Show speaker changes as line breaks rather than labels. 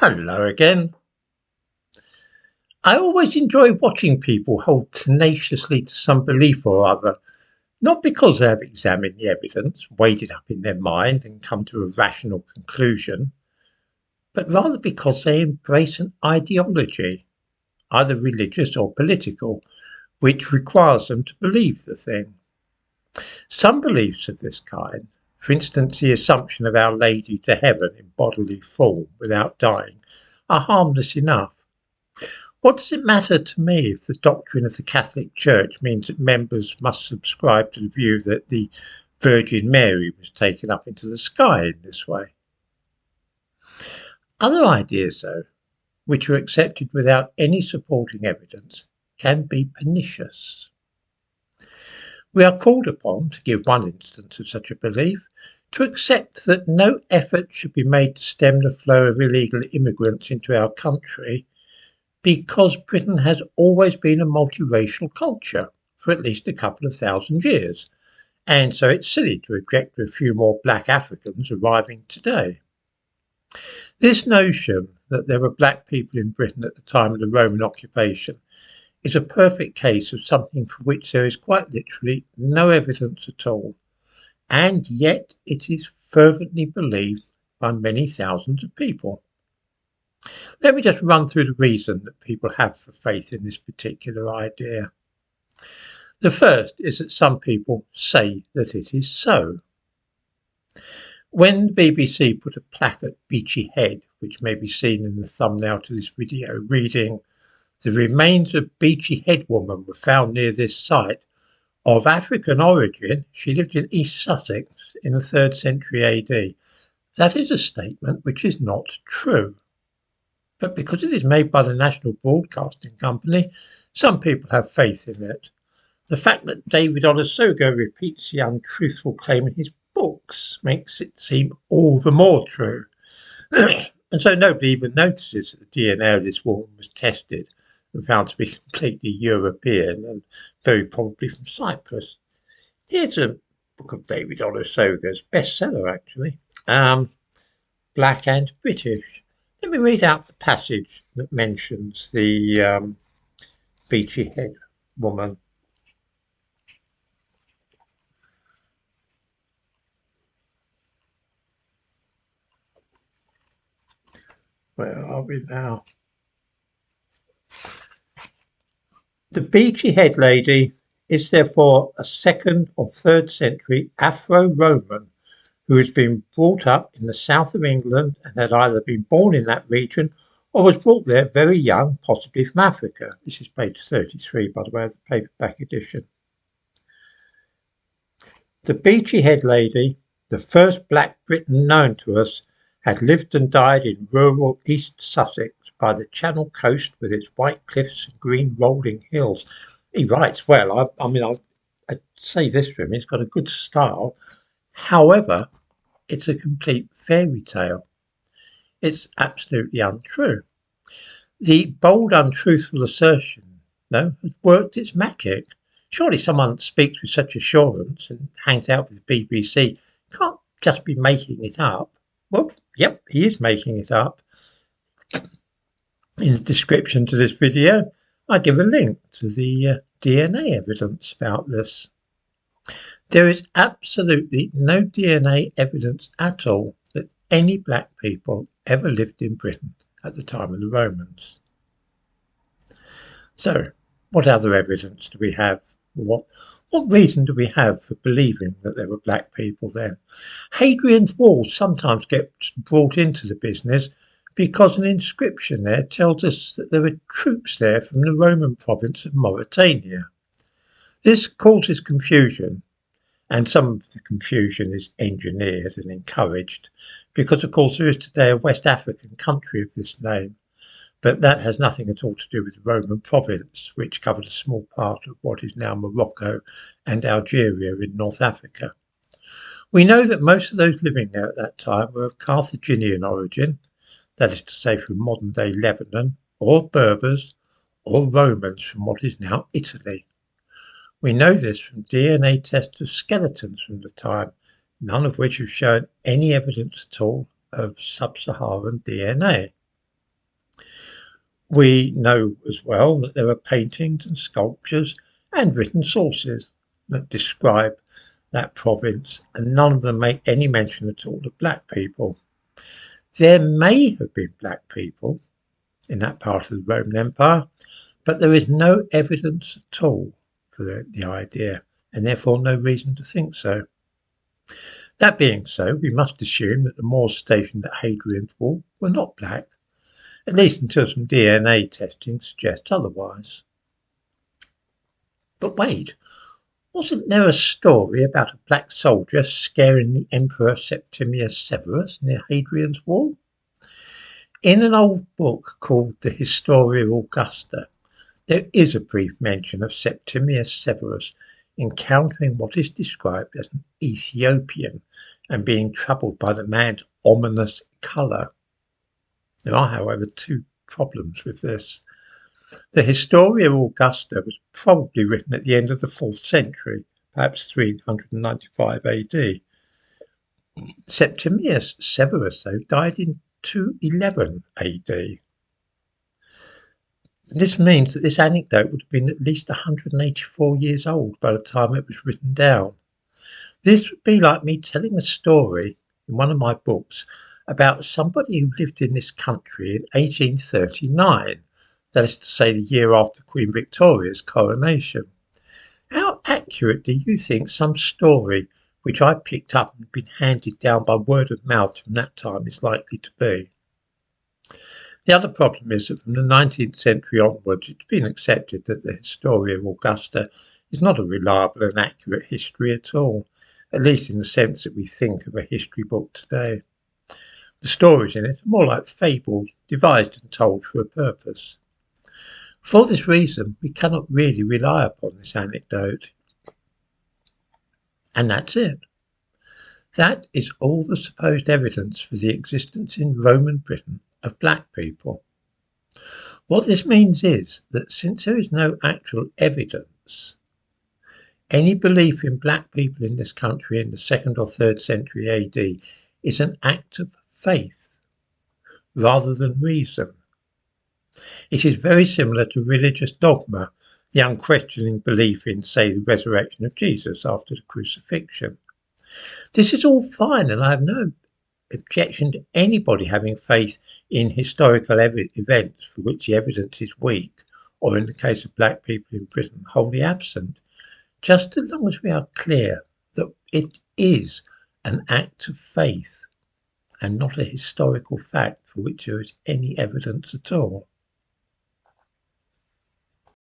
Hello again. I always enjoy watching people hold tenaciously to some belief or other, not because they have examined the evidence, weighed it up in their mind, and come to a rational conclusion, but rather because they embrace an ideology, either religious or political, which requires them to believe the thing. Some beliefs of this kind, for instance the assumption of Our Lady to heaven in bodily form without dying, are harmless enough. What does it matter to me if the doctrine of the Catholic Church means that members must subscribe to the view that the Virgin Mary was taken up into the sky in this way? Other ideas, though, which are accepted without any supporting evidence, can be pernicious. We are called upon, to give one instance of such a belief, to accept that no effort should be made to stem the flow of illegal immigrants into our country, because Britain has always been a multiracial culture for at least a couple of thousand years, and so it's silly to object to a few more black Africans arriving today. This notion that there were black people in Britain at the time of the Roman occupation is a perfect case of something for which there is quite literally no evidence at all, and yet it is fervently believed by many thousands of people. Let me just run through the reason that people have for faith in this particular idea. The first is that some people say that it is so. When the BBC put a plaque at Beachy Head, which may be seen in the thumbnail to this video, reading, "The remains of Beachy Head woman were found near this site. Of African origin, she lived in East Sussex in the 3rd century AD. That is a statement which is not true. But because it is made by the National Broadcasting Company, some people have faith in it. The fact that David Olusoga repeats the untruthful claim in his books makes it seem all the more true." And so nobody even notices that the DNA of this woman was tested and found to be completely European and very probably from Cyprus. Here's a book of David Olusoga's bestseller, actually, Black and British. Let me read out the passage that mentions the Beachy Head woman. Where are we now? The Beachy Head lady is therefore a 2nd or 3rd century Afro-Roman who has been brought up in the south of England and had either been born in that region or was brought there very young, possibly from Africa. This is page 33, by the way, of the paperback edition. The Beachy Head lady, the first black Briton known to us, had lived and died in rural East Sussex by the Channel coast with its white cliffs and green rolling hills. He writes well. I'd say this for him, he's got a good style. However, it's a complete fairy tale. It's absolutely untrue. The bold, untruthful assertion, has worked its magic. Surely someone that speaks with such assurance and hangs out with the BBC can't just be making it up. Well, yep, he is making it up. In the description to this video, I give a link to the DNA evidence about this. There is absolutely no DNA evidence at all that any black people ever lived in Britain at the time of the Romans. So, what other evidence do we have? What reason do we have for believing that there were black people then? Hadrian's Wall sometimes gets brought into the business because an inscription there tells us that there were troops there from the Roman province of Mauritania. This causes confusion, and some of the confusion is engineered and encouraged because, of course, there is today a West African country of this name, but that has nothing at all to do with the Roman province, which covered a small part of what is now Morocco and Algeria in North Africa. We know that most of those living there at that time were of Carthaginian origin, that is to say from modern-day Lebanon, or Berbers, or Romans from what is now Italy. We know this from DNA tests of skeletons from the time, none of which have shown any evidence at all of sub-Saharan DNA. We know as well that there are paintings and sculptures and written sources that describe that province, and none of them make any mention at all of black people. There may have been black people in that part of the Roman Empire, but there is no evidence at all for the idea, and therefore no reason to think so. That being so, we must assume that the Moors stationed at Hadrian's Wall were not black, at least until some DNA testing suggests otherwise. But wait, wasn't there a story about a black soldier scaring the Emperor Septimius Severus near Hadrian's Wall? In an old book called the Historia Augusta, there is a brief mention of Septimius Severus encountering what is described as an Ethiopian and being troubled by the man's ominous colour. There are, however, two problems with this. The Historia Augusta was probably written at the end of the 4th century, perhaps 395 AD. Septimius Severus, though, died in 211 AD. This means that this anecdote would have been at least 184 years old by the time it was written down. This would be like me telling a story in one of my books about somebody who lived in this country in 1839, that is to say the year after Queen Victoria's coronation. How accurate do you think some story which I picked up and been handed down by word of mouth from that time is likely to be? The other problem is that from the 19th century onwards, it's been accepted that the Historia Augusta is not a reliable and accurate history at all, at least in the sense that we think of a history book today. The stories in it are more like fables, devised and told for a purpose. For this reason, we cannot really rely upon this anecdote. And that's it. That is all the supposed evidence for the existence in Roman Britain of black people. What this means is that since there is no actual evidence, any belief in black people in this country in the 2nd or 3rd century AD is an act of faith rather than reason. It is very similar to religious dogma, the unquestioning belief in, say, the resurrection of Jesus after the crucifixion. This is all fine, and I have no objection to anybody having faith in historical events for which the evidence is weak, or in the case of black people in Britain, wholly absent, just as long as we are clear that it is an act of faith and not a historical fact for which there is any evidence at all.